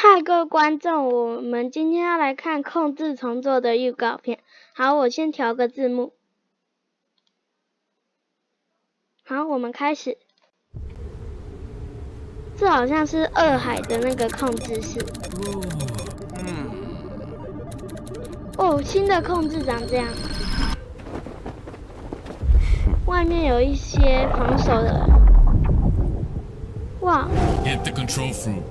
嗨，各位观众，我们今天要来看控制重做的预告片。好，我先调个字幕。好，我们开始。这好像是二海的那个控制室。哦，新的控制长这样。外面有一些防守的人。哇！ Hit the control room.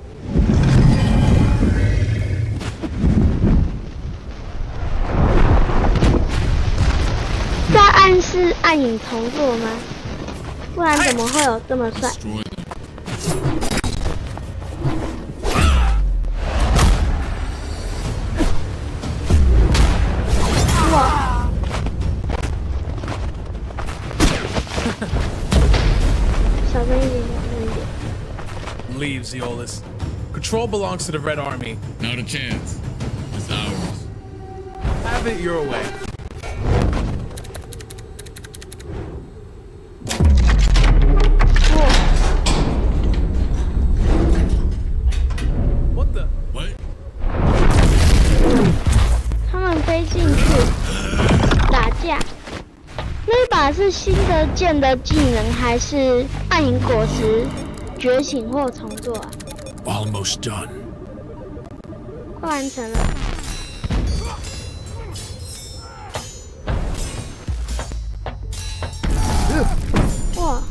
在暗示暗影重做吗？不然怎么会有这么帅？哇！小声一点，小声一点。Leave, Zeolus. Control belongs to the Red Army. Not a chance. It's ours. Have it your way. What the? What? 他们飞进去打架。那把是新的剑的技能，还是暗影果实觉醒或重做啊？ Almost done. 快完成了。哇，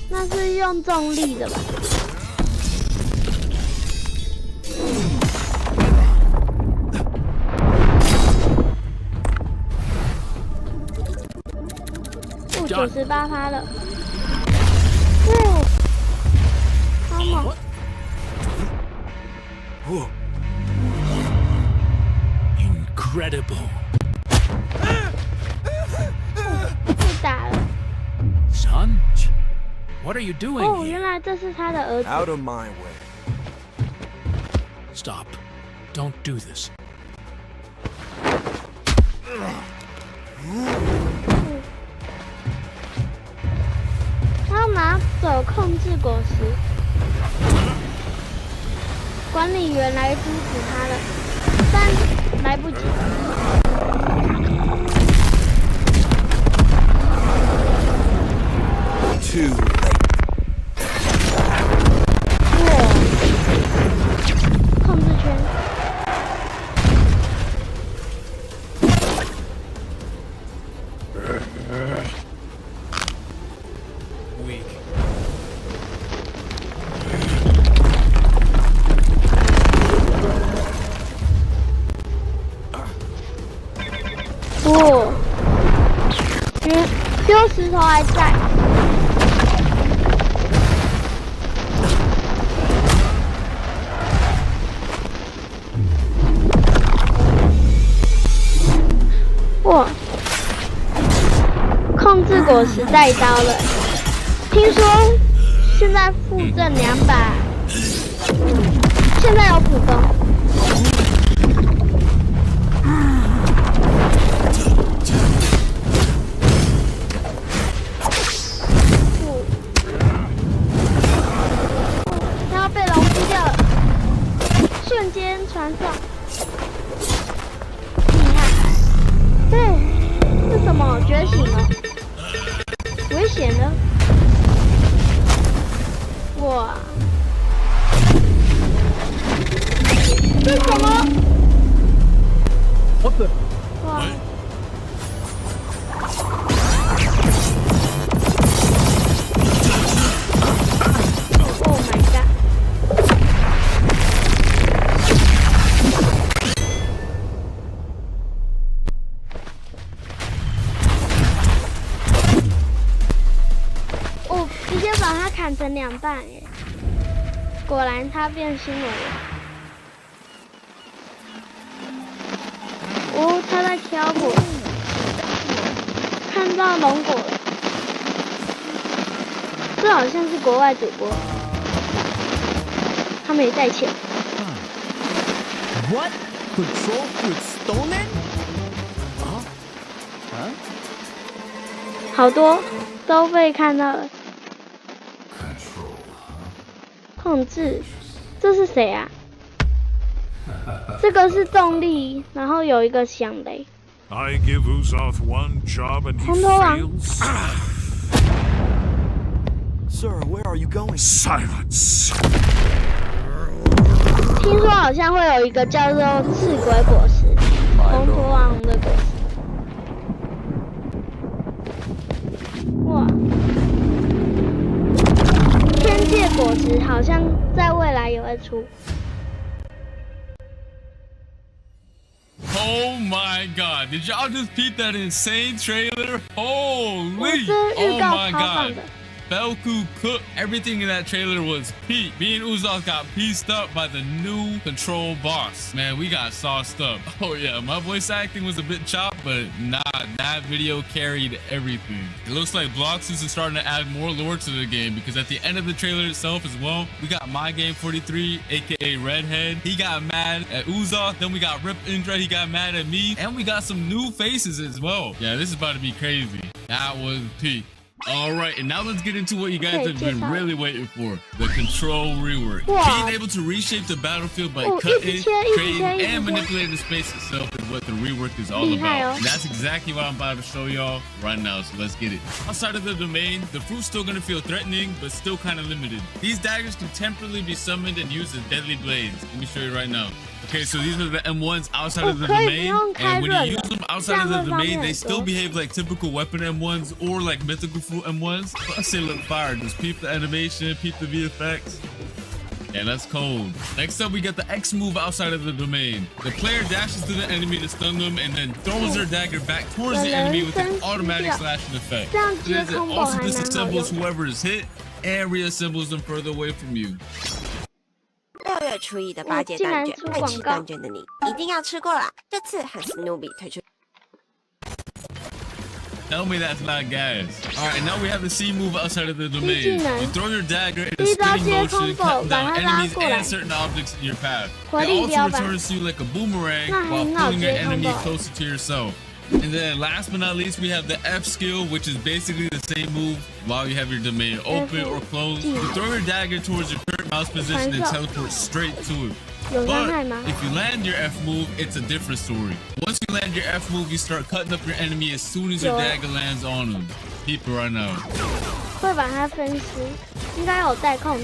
那是用重力的吧？98%了。哦，好猛！ Incredible. 被打了。 Son? What are you doing 哦， here? 原来这是他的儿子。 Out of my way. Stop. Don't do this. 他要拿走控制果实，管理员来阻止他了，但来不及。Too late. 控制圈。 Weak. 哦，丢石头还在。哇，控制果实带刀了。听说现在附赠200，现在有普攻。 瞬间传送，厉害！对，是什么觉醒了？危险的！哇！这是什么？ What the? 哇！ Oh my god！ 哦，直接把它砍成2半耶！果然他变新闻了。哦，他在挑果，看到龙果了。这好像是国外主播，他没带钱。 What? Control fruit stolen? 好多都被看到了。控制，这是谁啊？这个是动力，然后有一个响雷。 I give Uzoth one job and he 红头王， fails. Sir, where are you going? Silence. 听说好像会有一个叫做赤鬼果实，红头王的果实。哇！天界果实好像在未来也会出。 Oh my god, did y'all just peep that insane trailer? Holy! 这预 Oh 告 my 超棒 god. 的。 Belku cooked. Everything in that trailer was peak. Me and Uzoth got pieced up by the new control boss. Man, we got sauced up. Oh yeah, my voice acting was a bit chopped, but nah, that video carried everything. It looks like Bloxus is starting to add more lore to the game because at the end of the trailer itself as well, we got My Game 43, aka Redhead. He got mad at Uzoth. Then we got Rip Indra. He got mad at me. And we got some new faces as well. Yeah, this is about to be crazy. That was peak. All right, and now let's get into what you guys have been really waiting for, the control rework. Being able to reshape the battlefield by cutting, creating, and manipulating the space itself is what the rework is all about. And that's exactly what I'm about to show y'all right now, so let's get it. Outside of the domain, the fruit's still gonna feel threatening, but still kind of limited. These daggers can temporarily be summoned and used as deadly blades. Let me show you right now. Okay, so these are the M1s outside of the domain, and when you use them outside of the domain, they still behave like typical weapon M1s or like mythical fruit M1s. Plus they look fire. Just peep the animation, peep the VFX. Yeah, that's cold. Next up, we got the X move outside of the domain. The player dashes to the enemy to stun them and then throws their dagger back towards the enemy with an automatic slashing effect. It also disassembles whoever is hit and reassembles them further away from you. 6月初1的8节蛋卷，爱吃蛋卷的你一定要吃过啦！这次和史努比推出。 Tell me that's not gas. Alright, and now we have the C move outside of the domain. You throw your dagger in a spinning motion, cutting down enemies and certain objects in your path. It also returns to you like a boomerang while pulling your enemy closer to yourself. And then last but not least, we have the F skill, which is basically the same move while you have your domain open or closed. You throw your dagger towards your current mouse position and teleport straight to it. But if you land your F move, it's a different story. Once you land your F move, you start cutting up your enemy as soon as your dagger lands on them. Keep it right now.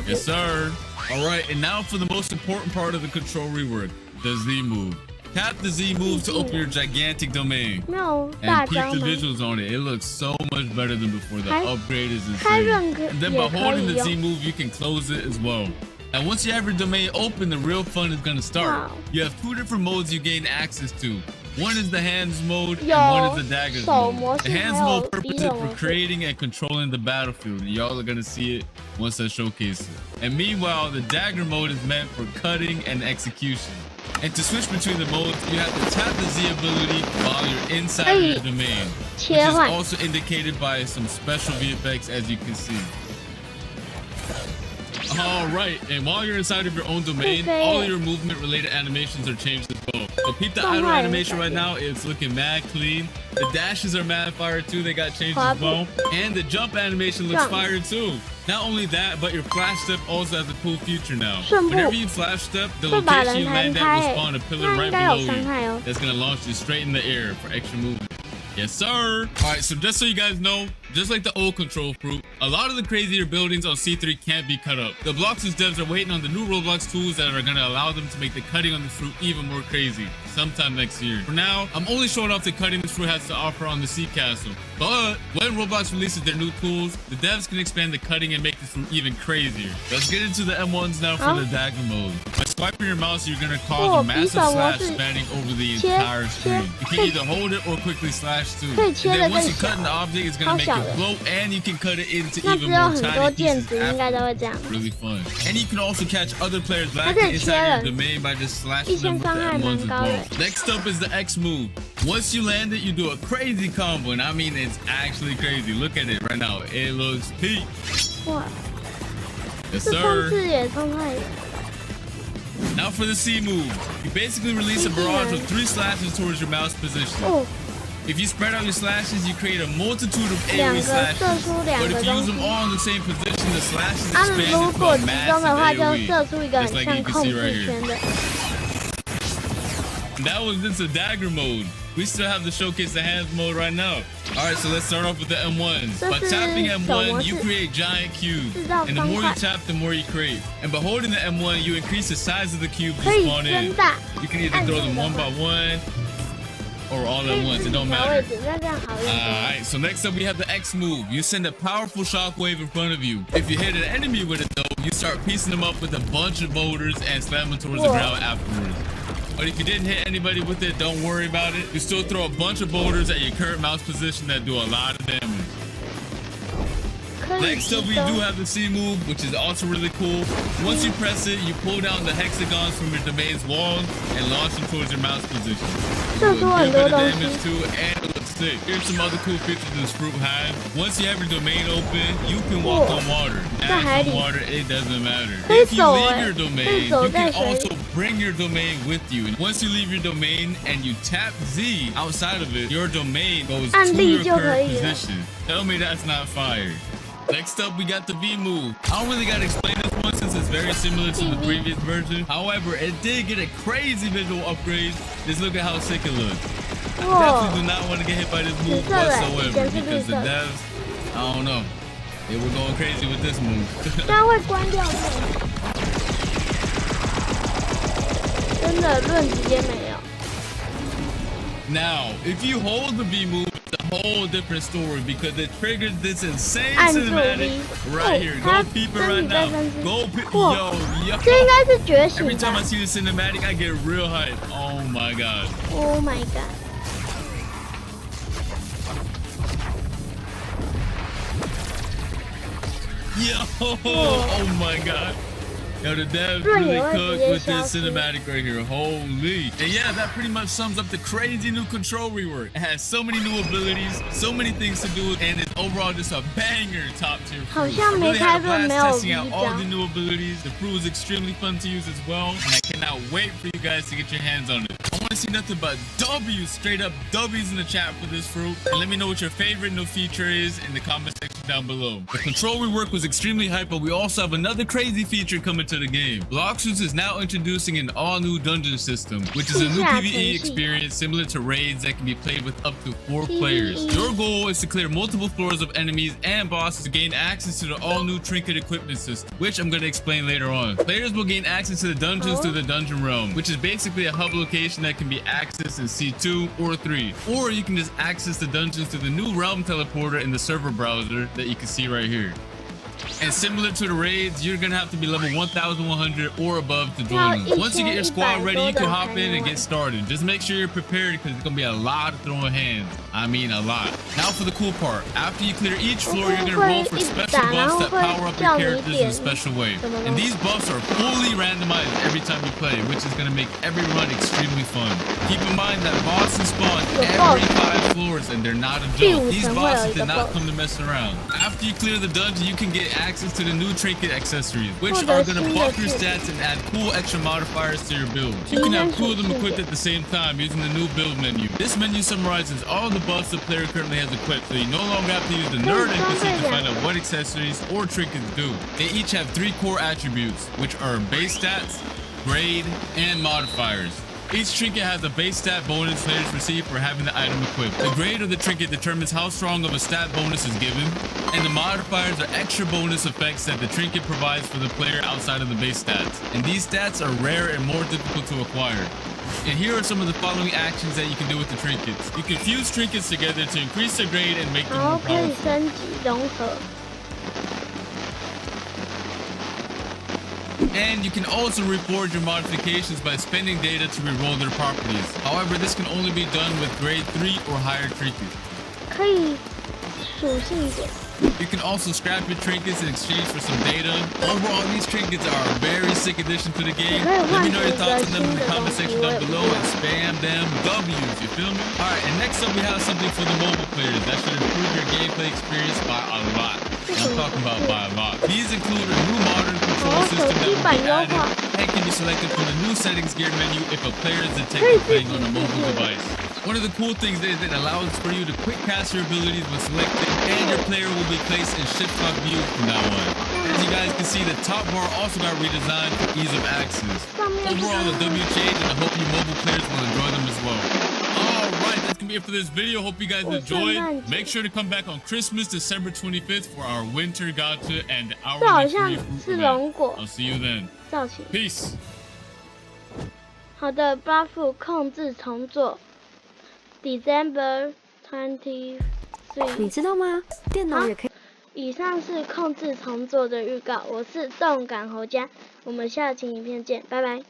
Yes, sir. All right, and now for the most important part of the control rework, the Z move. Tap the Z move to open your gigantic domain. And peep the visuals on it. It looks so much better than before. The upgrade is insane. And then by holding the Z move, you can close it as well. And once you have your domain open, the real fun is going to start. You have 2 different modes you gain access to. One is the hands mode and one is the daggers mode. The hands mode purpose is for creating and controlling the battlefield. And y'all are going to see it once I showcase it. And meanwhile, the dagger mode is meant for cutting and execution. And to switch between the modes, you have to tap the Z ability while you're inside of your domain, which is also indicated by some special VFX as you can see. All right, and while you're inside of your own domain, all your movement related animations are changed as well. So peep the idle animation right now, it's looking mad clean. The dashes are mad fire too, they got changed as well. And the jump animation looks fire too. Not only that, but your flash step also has a cool feature now. Whenever you flash step, the location you land at will spawn a pillar right below you. That's gonna launch you straight in the air for extra movement. Yes, sir. All right, so just so you guys know, just like the old control fruit, a lot of the crazier buildings on C3 can't be cut up. The Bloxus devs are waiting on the new Roblox tools that are going to allow them to make the cutting on the fruit even more crazy sometime next year. For now, I'm only showing off the cutting this fruit has to offer on the Sea Castle. But when Roblox releases their new tools, the devs can expand the cutting and make this fruit even crazier. Let's get into the M1s now for the dagger mode. By swiping your mouse, you're going to cause a massive slash spanning over the entire screen. You can either hold it or quickly slash too. And then once you cut an object, it's going to make it float, and you can cut it into even more tiny pieces afterwards. Really fun. And you can also catch other players lacking inside your domain by just slashing them with the M1s as well. Next up is the X move. Once you land it, you do a crazy combo, and I mean it's actually crazy. Look at it right now. It looks peak. Yes, sir. Now for the C move. You basically release a barrage of 3 slashes towards your mouse position. If you spread out your slashes, you create a multitude of AoE slashes. But if you use them all in the same position, the slashes expand into a massive AoE. Just like you can see right here. That was just a dagger mode. We still have to showcase the hands mode right now. All right, so let's start off with the M1. By tapping M1, you create giant cubes. And the more you tap, the more you create. And by holding the M1, you increase the size of the cubes you spawn in. You can either throw them one by one or all at once. It don't matter. Alright, so next up we have the X move. You send a powerful shockwave in front of you. If you hit an enemy with it though, you start piecing them up with a bunch of boulders and slam them towards the ground afterwards. But if you didn't hit anybody with it, don't worry about it. You still throw a bunch of boulders at your current mouse position that do a lot of damage. Next up, we do have the C move, which is also really cool. Once you press it, you pull down the hexagons from your domain's walls and launch them towards your mouse position. You do a good bit of damage too, and it looks sick. Here's some other cool features this fruit has. Once you have your domain open, you can walk on water. Add some water, it doesn't matter. If you leave your domain, you can also bring your domain with you. And once you leave your domain and you tap Z outside of it, your domain goes to your current position. Tell me that's not fire. Next up, we got the V move. I don't really got to explain this one since it's very similar to the previous version. However, it did get a crazy visual upgrade. Just look at how sick it looks. I definitely do not want to get hit by this move whatsoever because the devs, I don't know. They were going crazy with this move. Now, if you hold the V move, it's a whole different story because it triggers this insane cinematic right here. Go peep it right now. Go peep. Yo. Every time I see the cinematic, I get real hype. Oh my god. Oh my god. Yo. Oh my god. Yo, the devs really cooked with this cinematic right here. Holy. And yeah, that pretty much sums up the crazy new control rework. It has so many new abilities, so many things to do, and it's overall just a banger top tier fruit. I really had a blast testing out all the new abilities. The fruit was extremely fun to use as well, and I cannot wait for you guys to get your hands on it. I want to see nothing but W's, straight up W's in the chat for this fruit. And let me know what your favorite new feature is in the comment section down below. The control rework was extremely hype, but we also have another crazy feature coming to the game. Bloxus is now introducing an all-new dungeon system, which is a new PvE experience similar to raids that can be played with up to 4 players. Your goal is to clear multiple floors of enemies and bosses to gain access to the all-new trinket equipment system, which I'm going to explain later on. Players will gain access to the dungeons through the dungeon realm, which is basically a hub location that can be accessed in C2 or 3. Or you can just access the dungeons through the new realm teleporter in the server browser that you can see right here. And similar to the raids, you're gonna have to be level 1100 or above to join them. Once you get your squad ready, you can hop in and get started. Just make sure you're prepared because it's gonna be a lot of throwing hands. I mean a lot. Now for the cool part. After you clear each floor, you're gonna roll for special buffs that power up your characters in a special way. And these buffs are fully randomized every time you play, which is gonna make every run extremely fun. Keep in mind that bosses spawn every 5 floors and they're not a joke. These bosses did not come to mess around. After you clear the dungeon, you can get access to the new trinket accessories, which are going to buff your stats and add cool extra modifiers to your build. You can have 2 of them equipped at the same time using the new build menu. This menu summarizes all the buffs the player currently has equipped, so you no longer have to use the nerd NPC to find out what accessories or trinkets do. They each have 3 core attributes, which are base stats, grade, and modifiers. Each trinket has a base stat bonus players receive for having the item equipped. The grade of the trinket determines how strong of a stat bonus is given, and the modifiers are extra bonus effects that the trinket provides for the player outside of the base stats. And these stats are rare and more difficult to acquire. And here are some of the following actions that you can do with the trinkets. You can fuse trinkets together to increase their grade and make them more powerful. And you can also reforge your modifications by spending data to reroll their properties. However, this can only be done with grade 3 or higher trinkets. You can also scrap your trinkets in exchange for some data. Overall, these trinkets are a very sick addition to the game. Let me know your thoughts on them in the comment section down below and spam them W's, you feel me? Alright, and next up we have something for the mobile players that should improve your gameplay experience by a lot. And I'm talking about by a lot. These include a new modern control system that will be added and can be selected from the new settings gear menu if a player is detected playing on a mobile device. One of the cool things is it allows for you to quick cast your abilities when selected, and your player will be placed in shift lock view from now on. As you guys can see, the top bar also got redesigned for ease of access. Overall, the W changed, and I hope you mobile players will enjoy them as well. Alright, that's gonna be it for this video. Hope you guys enjoyed. Make sure to come back on Christmas, December 25th for our winter gacha and our free fruit event. I'll see you then. Peace. 好的 ，buff 控制重做 ，December 23。你知道吗？电脑也可以。以上是控制重做的预告，我是动感侯家，我们下期影片见，拜拜。